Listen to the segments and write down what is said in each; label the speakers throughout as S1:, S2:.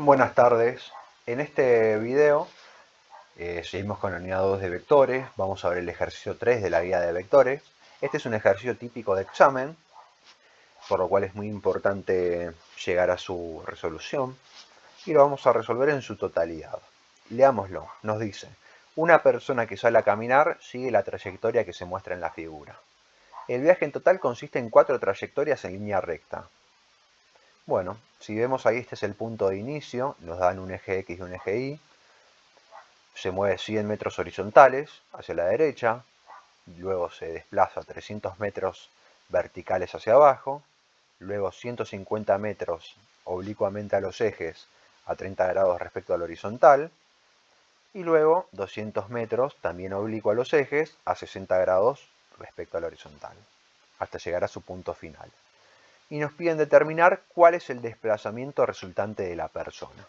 S1: Buenas tardes. En este video seguimos con la unidad 2 de vectores. Vamos a ver el ejercicio 3 de la guía de vectores. Este es un ejercicio típico de examen, por lo cual es muy importante llegar a su resolución. Y lo vamos a resolver en su totalidad. Leámoslo. Nos dice, una persona que sale a caminar sigue la trayectoria que se muestra en la figura. El viaje en total consiste en 4 trayectorias en línea recta. Bueno, si vemos ahí, este es el punto de inicio, nos dan un eje X y un eje Y, se mueve 100 metros horizontales hacia la derecha, luego se desplaza 300 metros verticales hacia abajo, luego 150 metros oblicuamente a los ejes a 30 grados respecto al horizontal, y luego 200 metros también oblicuo a los ejes a 60 grados respecto al horizontal, hasta llegar a su punto final. Y nos piden determinar cuál es el desplazamiento resultante de la persona,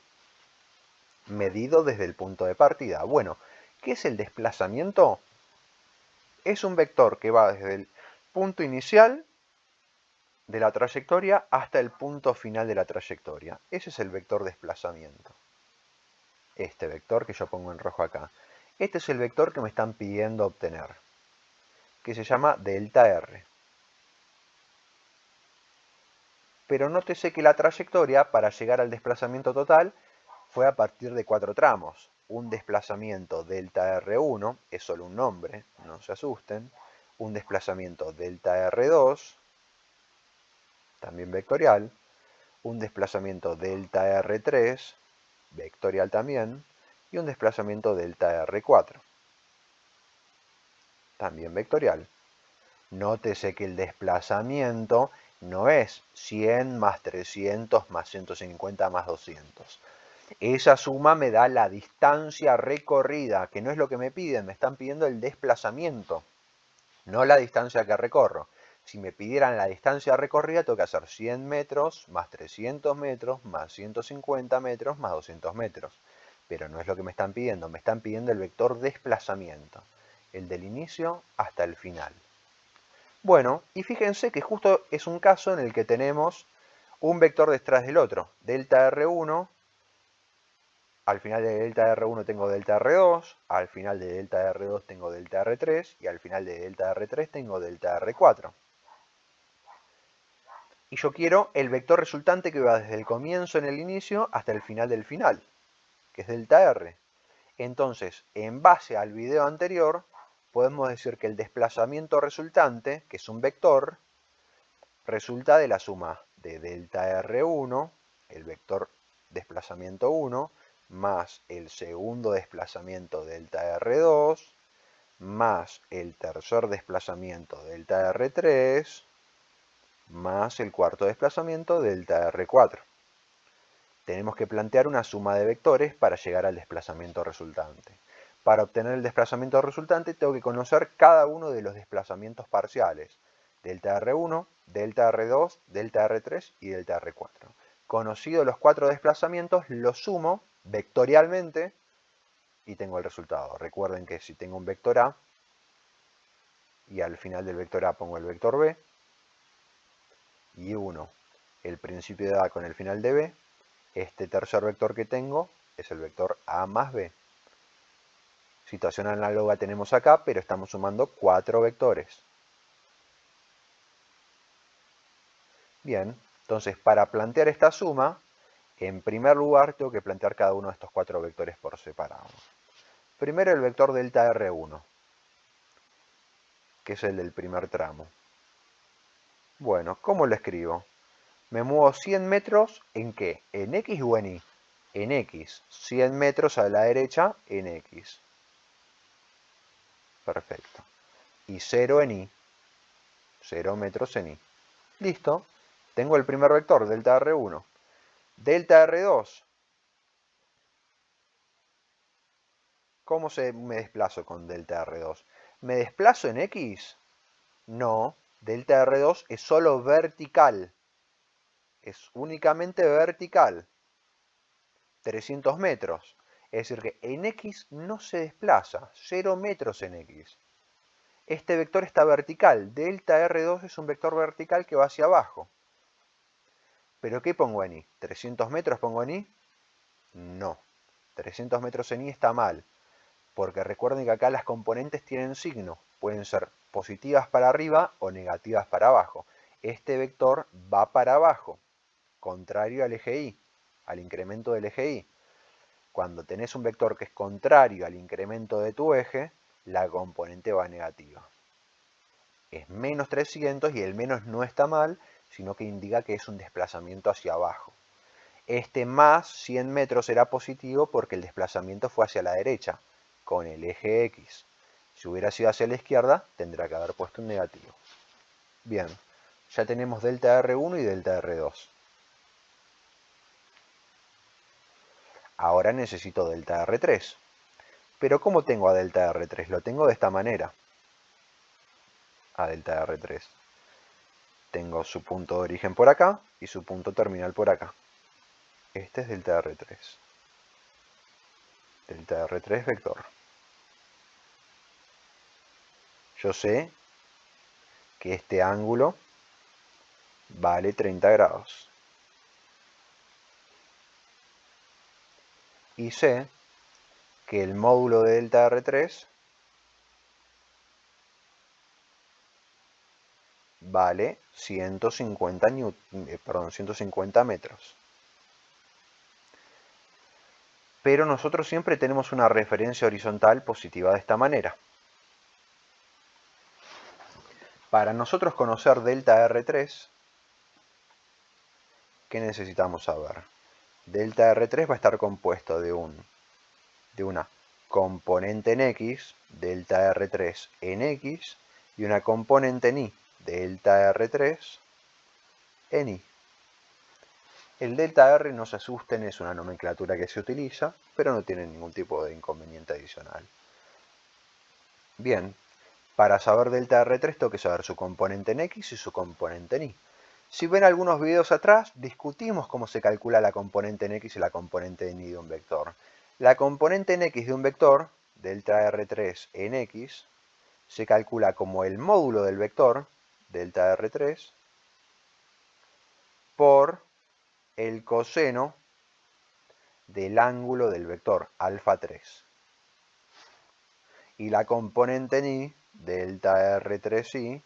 S1: medido desde el punto de partida. Bueno, ¿qué es el desplazamiento? Es un vector que va desde el punto inicial de la trayectoria hasta el punto final de la trayectoria. Ese es el vector desplazamiento. Este vector que yo pongo en rojo acá. Este es el vector que me están pidiendo obtener, que se llama delta R. Pero nótese que la trayectoria para llegar al desplazamiento total fue a partir de 4 tramos. Un desplazamiento delta R1 es solo un nombre, no se asusten. Un desplazamiento delta R2, también vectorial. Un desplazamiento delta R3, vectorial también. Y un desplazamiento delta R4, también vectorial. Nótese que el desplazamiento no es 100 más 300 más 150 más 200. Esa suma me da la distancia recorrida, que no es lo que me piden, me están pidiendo el desplazamiento, no la distancia que recorro. Si me pidieran la distancia recorrida, tengo que hacer 100 metros más 300 metros más 150 metros más 200 metros. Pero no es lo que me están pidiendo el vector desplazamiento, el del inicio hasta el final. Bueno, y fíjense que justo es un caso en el que tenemos un vector detrás del otro, delta R1. Al final de delta R1 tengo delta R2, al final de delta R2 tengo delta R3 y al final de delta R3 tengo delta R4. Y yo quiero el vector resultante que va desde el comienzo en el inicio hasta el final del final, que es delta R. Entonces, en base al video anterior, podemos decir que el desplazamiento resultante, que es un vector, resulta de la suma de delta R1, el vector desplazamiento 1, más el segundo desplazamiento delta R2, más el tercer desplazamiento delta R3, más el cuarto desplazamiento delta R4. Tenemos que plantear una suma de vectores para llegar al desplazamiento resultante. Para obtener el desplazamiento resultante tengo que conocer cada uno de los desplazamientos parciales. Delta R1, delta R2, delta R3 y delta R4. Conocidos los 4 desplazamientos, los sumo vectorialmente y tengo el resultado. Recuerden que si tengo un vector A y al final del vector A pongo el vector B y uno el principio de A con el final de B, este tercer vector que tengo es el vector A más B. Situación análoga tenemos acá, pero estamos sumando 4 vectores. Bien, entonces para plantear esta suma, en primer lugar tengo que plantear cada uno de estos 4 vectores por separado. Primero el vector delta R1, que es el del primer tramo. Bueno, ¿cómo lo escribo? Me muevo 100 metros, ¿en qué? ¿En X o en Y? En X. 100 metros a la derecha en X. Perfecto. Y 0 en Y. 0 metros en Y. Listo. Tengo el primer vector, delta R1. Delta R2. ¿Cómo me desplazo con delta R2? ¿Me desplazo en X? No. Delta R2 es solo vertical. Es únicamente vertical. 300 metros. Es decir que en X no se desplaza. 0 metros en X. Este vector está vertical. Delta R2 es un vector vertical que va hacia abajo. ¿Pero qué pongo en Y? ¿300 metros pongo en Y? No. 300 metros en y está mal, porque recuerden que acá las componentes tienen signo. Pueden ser positivas para arriba o negativas para abajo. Este vector va para abajo, contrario al eje Y, al incremento del eje Y. Cuando tenés un vector que es contrario al incremento de tu eje, la componente va negativa. Es menos 300 y el menos no está mal, sino que indica que es un desplazamiento hacia abajo. Este más 100 metros será positivo porque el desplazamiento fue hacia la derecha, con el eje X. Si hubiera sido hacia la izquierda, tendrá que haber puesto un negativo. Bien, ya tenemos delta R1 y delta R2. Ahora necesito delta R3. Pero ¿cómo tengo a delta R3? Lo tengo de esta manera. A delta R3. Tengo su punto de origen por acá y su punto terminal por acá. Este es delta R3. Delta R3 vector. Yo sé que este ángulo vale 30 grados. Y sé que el módulo de delta R3 vale 150 metros. Pero nosotros siempre tenemos una referencia horizontal positiva de esta manera. Para nosotros conocer delta R3, ¿qué necesitamos saber? Delta R3 va a estar compuesto de una componente en X, delta R3 en X, y una componente en Y, delta R3 en Y. El delta R, no se asusten, es una nomenclatura que se utiliza, pero no tiene ningún tipo de inconveniente adicional. Bien, para saber delta R3 tengo que saber su componente en X y su componente en Y. Si ven algunos videos atrás, discutimos cómo se calcula la componente en X y la componente en Y de un vector. La componente en X de un vector, delta R3 en X, se calcula como el módulo del vector, delta R3, por el coseno del ángulo del vector, alfa 3. Y la componente en Y, delta R3Y,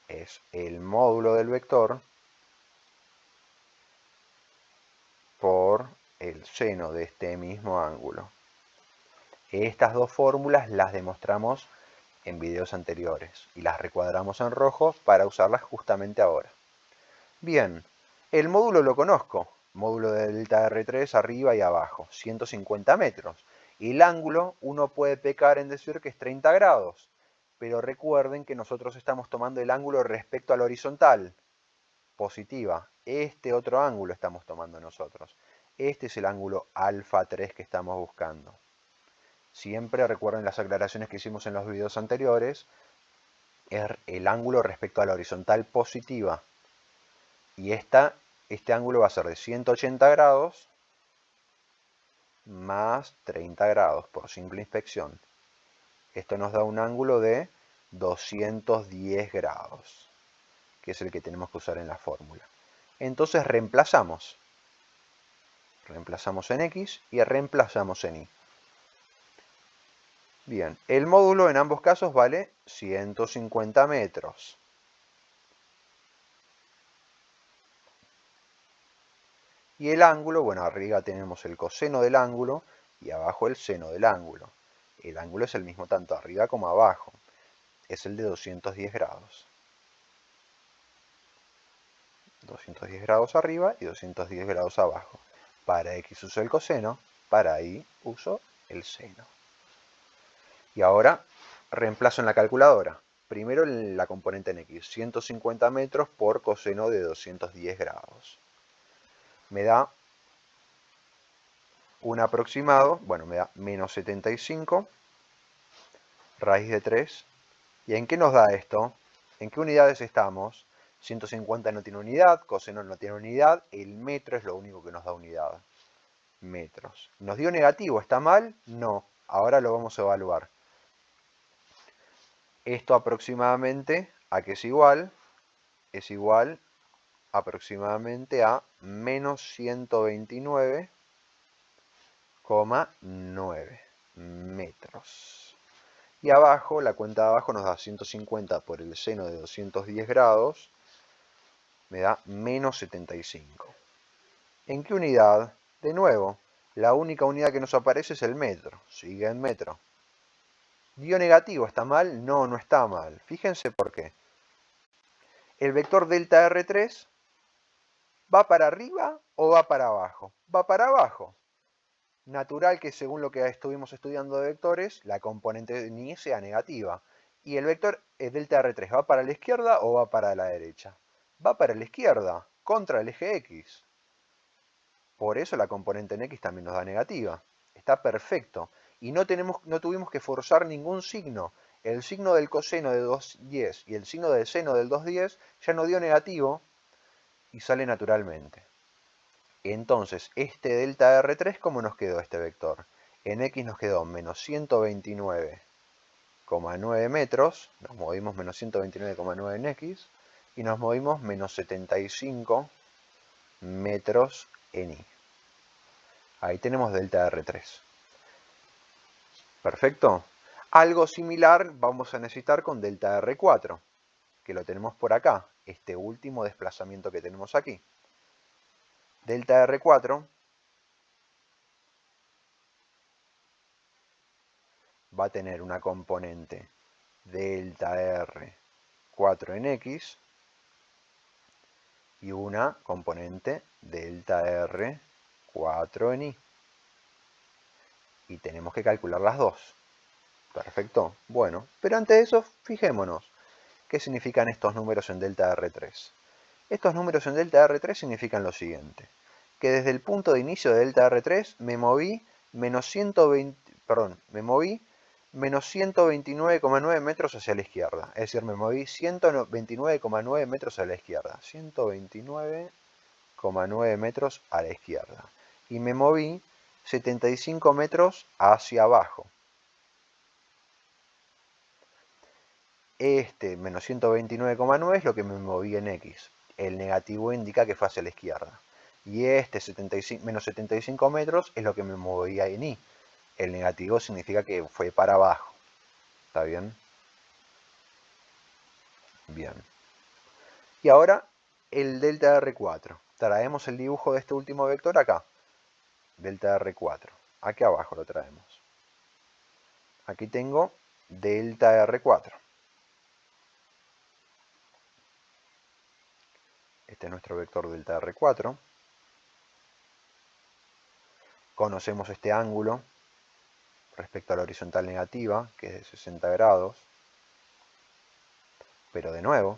S1: es el módulo del vector por el seno de este mismo ángulo. Estas dos fórmulas las demostramos en videos anteriores y las recuadramos en rojo para usarlas justamente ahora. Bien, el módulo lo conozco, módulo de delta R3 arriba y abajo, 150 metros. Y el ángulo, uno puede pecar en decir que es 30 grados, pero recuerden que nosotros estamos tomando el ángulo respecto a la horizontal, positiva. Este otro ángulo estamos tomando nosotros. Este es el ángulo alfa 3 que estamos buscando. Siempre recuerden las aclaraciones que hicimos en los videos anteriores, es el ángulo respecto a la horizontal positiva. Y este ángulo va a ser de 180 grados más 30 grados por simple inspección. Esto nos da un ángulo de 210 grados, que es el que tenemos que usar en la fórmula. Entonces reemplazamos. Reemplazamos en X y reemplazamos en Y. Bien, el módulo en ambos casos vale 150 metros. Y el ángulo, bueno, arriba tenemos el coseno del ángulo y abajo el seno del ángulo. El ángulo es el mismo tanto arriba como abajo. Es el de 210 grados. 210 grados arriba y 210 grados abajo. Para X uso el coseno, para Y uso el seno. Y ahora reemplazo en la calculadora. Primero la componente en X, 150 metros por coseno de 210 grados. Me da un aproximado, bueno, me da menos 75, raíz de 3. ¿Y en qué nos da esto? ¿En qué unidades estamos? 150 no tiene unidad, coseno no tiene unidad, el metro es lo único que nos da unidad. Metros. ¿Nos dio negativo? ¿Está mal? No. Ahora lo vamos a evaluar. Esto aproximadamente, ¿a qué es igual? Es igual aproximadamente a menos 129 1,9 metros. Y abajo, la cuenta de abajo nos da 150 por el seno de 210 grados, me da menos 75. ¿En qué unidad? De nuevo, la única unidad que nos aparece es el metro, sigue en metro. ¿Dio negativo? ¿Está mal? No, no está mal. Fíjense por qué. El vector delta R3 ¿va para arriba o va para abajo? Va para abajo. Natural que según lo que estuvimos estudiando de vectores, la componente ni sea negativa. Y el vector delta R3 ¿va para la izquierda o va para la derecha? Va para la izquierda, contra el eje X. Por eso la componente en X también nos da negativa. Está perfecto. Y no tuvimos que forzar ningún signo. El signo del coseno de 210 y el signo del seno del 210 ya no dio negativo y sale naturalmente. Entonces, este delta R3, ¿cómo nos quedó este vector? En X nos quedó menos 129,9 metros, nos movimos menos 129,9 en X, y nos movimos menos 75 metros en Y. Ahí tenemos delta R3. ¿Perfecto? Algo similar vamos a necesitar con delta R4, que lo tenemos por acá, este último desplazamiento que tenemos aquí. Delta R4 va a tener una componente delta R4 en X y una componente delta R4 en Y. Y tenemos que calcular las dos. Perfecto. Bueno, pero antes de eso, fijémonos. ¿Qué significan estos números en delta R3? Estos números en delta R3 significan lo siguiente. Que desde el punto de inicio de delta R3 me moví menos 129,9 metros hacia la izquierda. Es decir, me moví 129,9 metros a la izquierda. 129,9 metros a la izquierda. Y me moví 75 metros hacia abajo. Este menos 129,9 es lo que me moví en X. El negativo indica que fue hacia la izquierda. Y este menos 75 metros es lo que me movía en Y. El negativo significa que fue para abajo. ¿Está bien? Bien. Y ahora el delta R4. Traemos el dibujo de este último vector acá. Delta R4. Aquí abajo lo traemos. Aquí tengo delta R4. Este es nuestro vector delta R4. Conocemos este ángulo respecto a la horizontal negativa, que es de 60 grados. Pero de nuevo,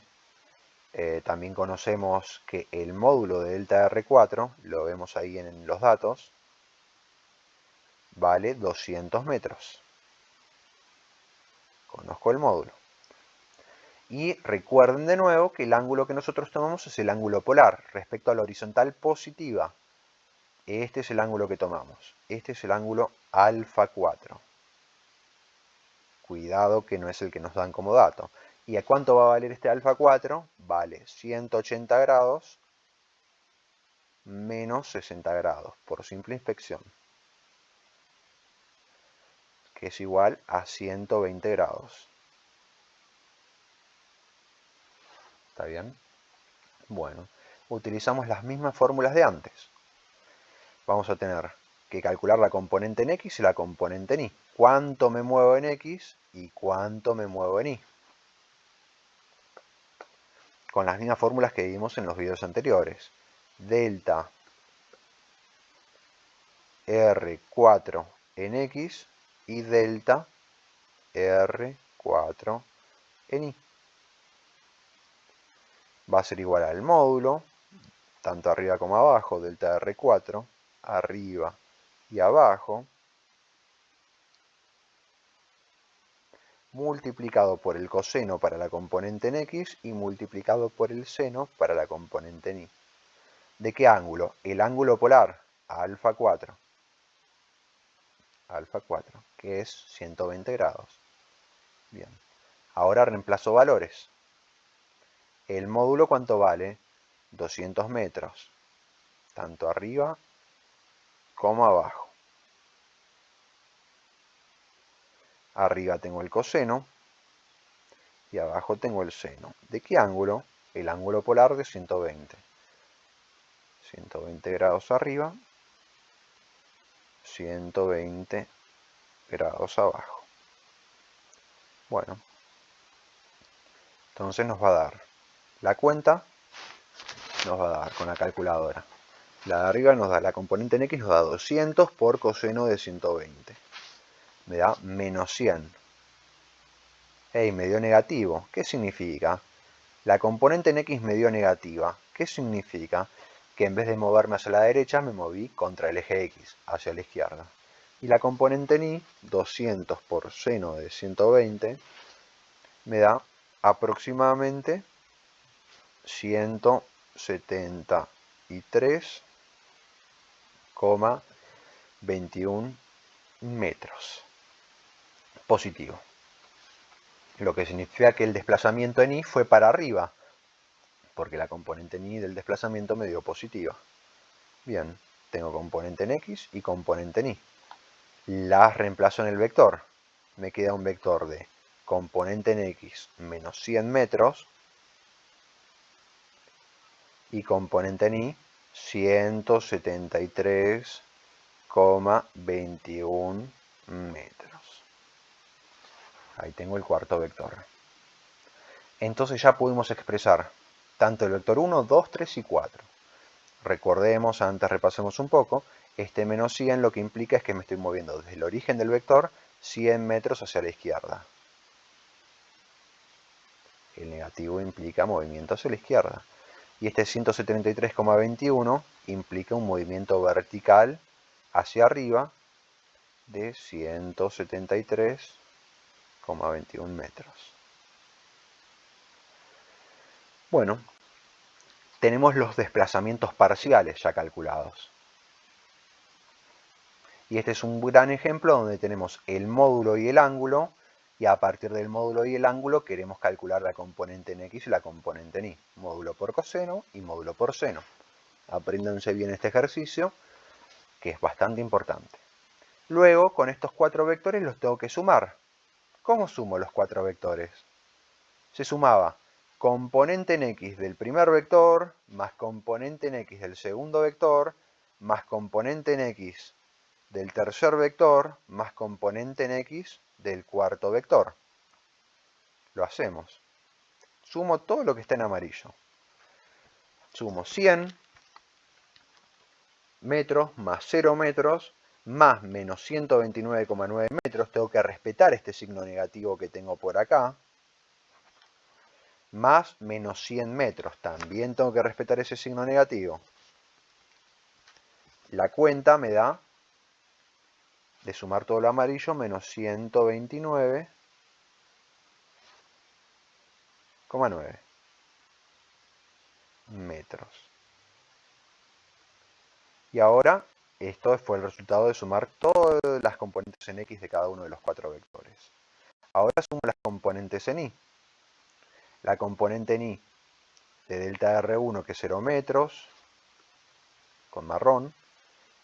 S1: también conocemos que el módulo de delta R4, lo vemos ahí en los datos, vale 200 metros. Conozco el módulo. Y recuerden de nuevo que el ángulo que nosotros tomamos es el ángulo polar respecto a la horizontal positiva. Este es el ángulo que tomamos. Este es el ángulo alfa 4. Cuidado que no es el que nos dan como dato. ¿Y a cuánto va a valer este alfa 4? Vale 180 grados menos 60 grados por simple inspección, que es igual a 120 grados. ¿Está bien? Bueno, utilizamos las mismas fórmulas de antes. Vamos a tener que calcular la componente en X y la componente en Y. ¿Cuánto me muevo en X y cuánto me muevo en Y? Con las mismas fórmulas que vimos en los videos anteriores. Delta R4 en X y delta R4 en Y. Va a ser igual al módulo, tanto arriba como abajo, delta R4, arriba y abajo, multiplicado por el coseno para la componente en X y multiplicado por el seno para la componente en Y. ¿De qué ángulo? El ángulo polar, alfa 4. Alfa 4, que es 120 grados. Bien. Ahora reemplazo valores. ¿El módulo cuánto vale? 200 metros. Tanto arriba como abajo. Arriba tengo el coseno y abajo tengo el seno. ¿De qué ángulo? El ángulo polar de 120. 120 grados arriba, 120 grados abajo. Bueno, entonces nos va a dar la cuenta, nos va a dar con la calculadora. La de arriba nos da la componente en X, nos da 200 por coseno de 120. Me da menos 100. ¡Ey! Me dio negativo. ¿Qué significa? La componente en X me dio negativa. ¿Qué significa? Que en vez de moverme hacia la derecha, me moví contra el eje X, hacia la izquierda. Y la componente en Y, 200 por seno de 120, me da aproximadamente 173,21 metros. Positivo. Lo que significa que el desplazamiento en Y fue para arriba, porque la componente en Y del desplazamiento me dio positiva. Bien, tengo componente en X y componente en Y. Las reemplazo en el vector. Me queda un vector de componente en X menos 100 metros y componente en Y 173,21 metros. Ahí tengo el cuarto vector. Entonces ya pudimos expresar tanto el vector 1, 2, 3 y 4. Recordemos, antes repasemos un poco, este menos 100 lo que implica es que me estoy moviendo desde el origen del vector 100 metros hacia la izquierda. El negativo implica movimiento hacia la izquierda. Y este 173,21 implica un movimiento vertical hacia arriba de 173,21 metros. Bueno, tenemos los desplazamientos parciales ya calculados. Y este es un gran ejemplo donde tenemos el módulo y el ángulo, y a partir del módulo y el ángulo queremos calcular la componente en X y la componente en Y. Módulo por coseno y módulo por seno. Apréndanse bien este ejercicio, que es bastante importante. Luego, con estos 4 vectores los tengo que sumar. ¿Cómo sumo los 4 vectores? Se sumaba componente en X del primer vector, más componente en X del segundo vector, más componente en X del tercer vector, más componente en X del cuarto vector. Lo hacemos. Sumo todo lo que está en amarillo. Sumo 100 metros más 0 metros más menos 129,9 metros. Tengo que respetar este signo negativo que tengo por acá. Más menos 100 metros. También tengo que respetar ese signo negativo. La cuenta me da, de sumar todo lo amarillo, menos 129,9 metros. Y ahora, esto fue el resultado de sumar todas las componentes en X de cada uno de los 4 vectores. Ahora sumo las componentes en Y. La componente en Y de delta R1, que es 0 metros, con marrón.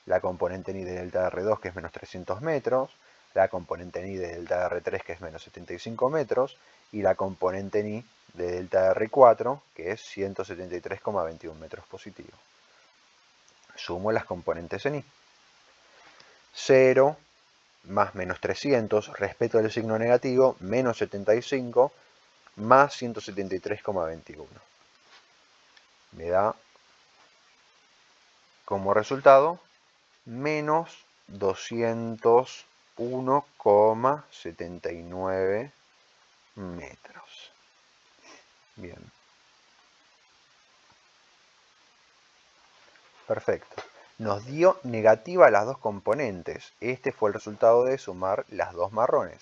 S1: La componente en Y de delta R2, que es menos 300 metros. La componente en Y de delta R3, que es menos 75 metros. Y la componente en Y de delta R4, que es 173,21 metros positivo. Sumo las componentes en Y. 0 más menos 300, respeto del signo negativo, menos 75, más 173,21. Me da como resultado menos 201,79 metros. Bien. Perfecto. Nos dio negativa las dos componentes. Este fue el resultado de sumar las dos marrones.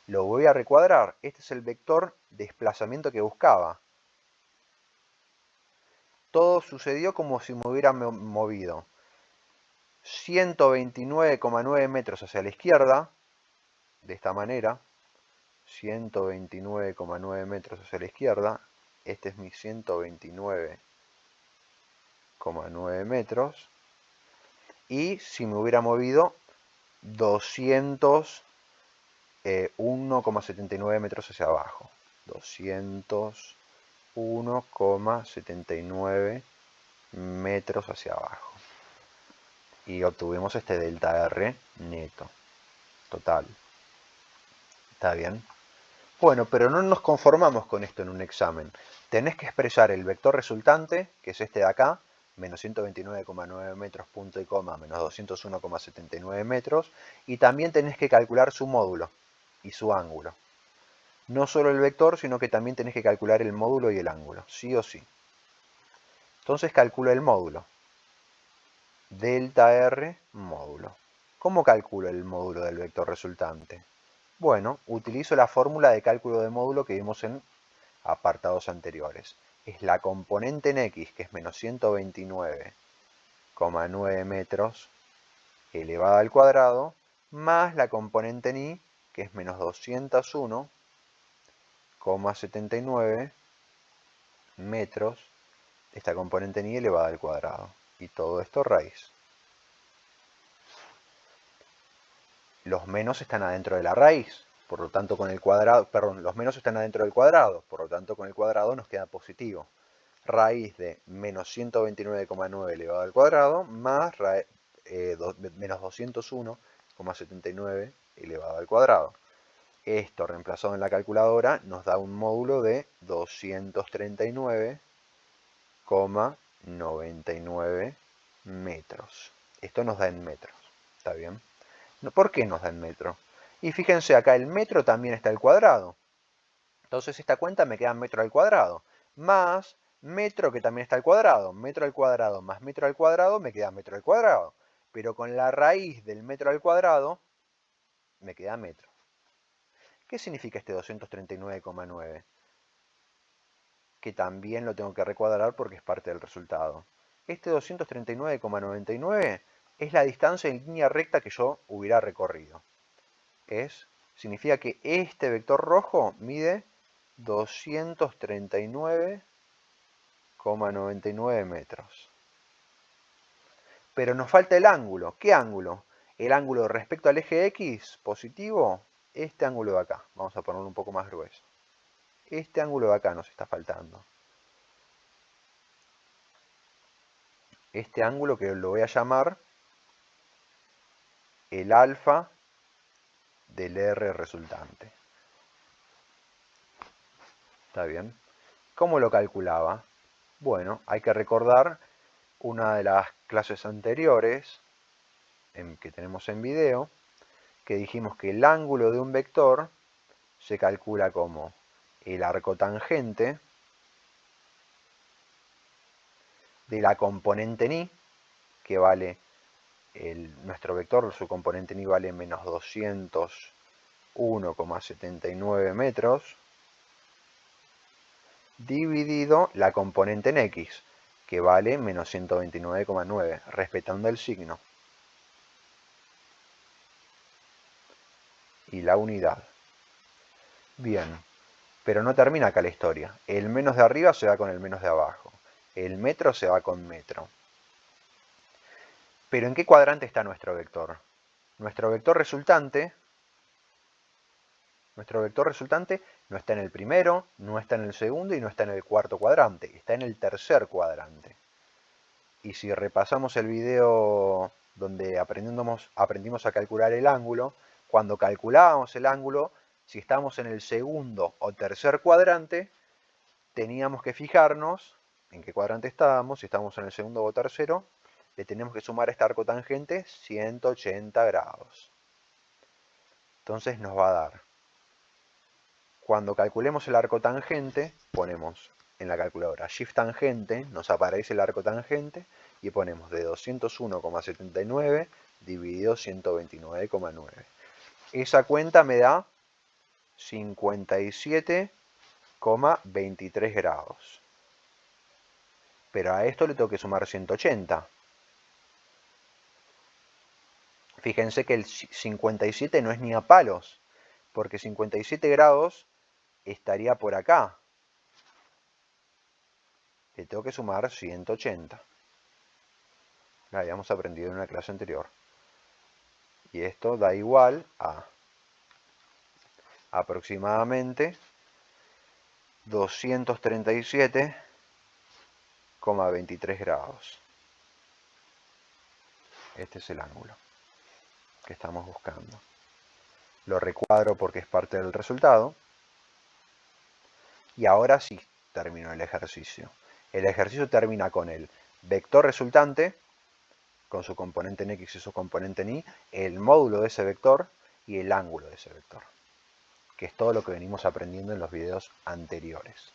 S1: Lo voy a recuadrar. Este es el vector desplazamiento que buscaba. Todo sucedió como si me hubiera movido 129,9 metros hacia la izquierda, de esta manera. 129,9 metros hacia la izquierda. Este es mi 129,9 metros. Y si me hubiera movido 200 1,79 metros hacia abajo. 201,79 metros hacia abajo. Y obtuvimos este delta R neto, total. ¿Está bien? Bueno, pero no nos conformamos con esto en un examen. Tenés que expresar el vector resultante, que es este de acá, menos 129,9 metros punto y coma, menos 201,79 metros, y también tenés que calcular su módulo y su ángulo. No solo el vector, sino que también tenés que calcular el módulo y el ángulo, sí o sí. Entonces calculo el módulo. Delta R módulo. ¿Cómo calculo el módulo del vector resultante? Bueno, utilizo la fórmula de cálculo de módulo que vimos en apartados anteriores. Es la componente en X, que es menos 129,9 metros elevada al cuadrado, más la componente en Y, que es menos 201,79 metros, esta componente en Y elevada al cuadrado. Y todo esto raíz. Los menos están adentro de la raíz, por lo tanto con el cuadrado, perdón, los menos están adentro del cuadrado, por lo tanto con el cuadrado nos queda positivo. Raíz de menos 129,9 elevado al cuadrado más menos 201,79 elevado al cuadrado. Esto reemplazado en la calculadora nos da un módulo de 239,99 metros. Esto nos da en metros, ¿está bien? ¿Por qué nos da en metro? Y fíjense, acá el metro también está al cuadrado. Entonces esta cuenta me queda metro al cuadrado. Más metro que también está al cuadrado. Metro al cuadrado más metro al cuadrado me queda metro al cuadrado. Pero con la raíz del metro al cuadrado me queda metro. ¿Qué significa este 239,9? Que también lo tengo que recuadrar porque es parte del resultado. Este 239,99 es la distancia en línea recta que yo hubiera recorrido. Significa que este vector rojo mide 239,99 metros. Pero nos falta el ángulo. ¿Qué ángulo? El ángulo respecto al eje X positivo, este ángulo de acá. Vamos a ponerlo un poco más grueso. Este ángulo de acá nos está faltando. Este ángulo que lo voy a llamar el alfa del R resultante. ¿Está bien? ¿Cómo lo calculaba? Bueno, hay que recordar una de las clases anteriores que tenemos en video, que dijimos que el ángulo de un vector se calcula como el arcotangente de la componente en Y, que vale, nuestro vector, su componente en Y vale menos 201,79 metros, dividido la componente en X, que vale menos 129,9, respetando el signo. Y la unidad. Bien, pero no termina acá la historia. El menos de arriba se va con el menos de abajo. El metro se va con metro. Pero ¿en qué cuadrante está nuestro vector? Nuestro vector resultante no está en el primero, no está en el segundo y no está en el cuarto cuadrante. Está en el tercer cuadrante. Y si repasamos el video donde aprendimos a calcular el ángulo, cuando calculábamos el ángulo, si estábamos en el segundo o tercer cuadrante, teníamos que fijarnos en qué cuadrante estábamos. Si estábamos en el segundo o tercero, le tenemos que sumar a esta arcotangente 180 grados. Entonces nos va a dar, cuando calculemos el arcotangente, ponemos en la calculadora Shift tangente, nos aparece el arcotangente y ponemos de 201,79 dividido 129,9. Esa cuenta me da 57,23 grados. Pero a esto le tengo que sumar 180. Fíjense que el 57 no es ni a palos, porque 57 grados estaría por acá. Le tengo que sumar 180. Lo habíamos aprendido en una clase anterior. Y esto da igual a aproximadamente 237,23 grados. Este es el ángulo que estamos buscando. Lo recuadro porque es parte del resultado. Y ahora sí, terminó el ejercicio. El ejercicio termina con el vector resultante, con su componente en x y su componente en y, el módulo de ese vector y el ángulo de ese vector, que es todo lo que venimos aprendiendo en los videos anteriores.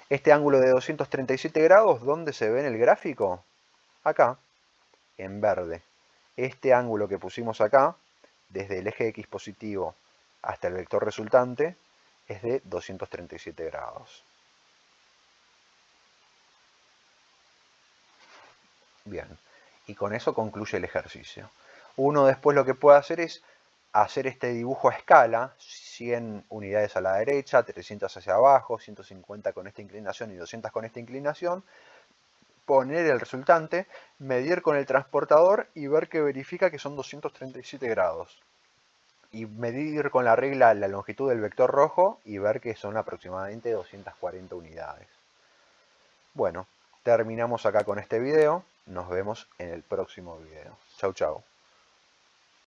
S1: Este ángulo de 237 grados, ¿dónde se ve en el gráfico? Acá, en verde. Este ángulo que pusimos acá, desde el eje x positivo hasta el vector resultante, es de 237 grados. Bien, y con eso concluye el ejercicio. Uno después lo que puede hacer es hacer este dibujo a escala, 100 unidades a la derecha, 300 hacia abajo, 150 con esta inclinación y 200 con esta inclinación, poner el resultante, medir con el transportador y ver que verifica que son 237 grados. Y medir con la regla la longitud del vector rojo y ver que son aproximadamente 240 unidades. Bueno, terminamos acá con este video. Nos vemos en el próximo video. Chau, chau.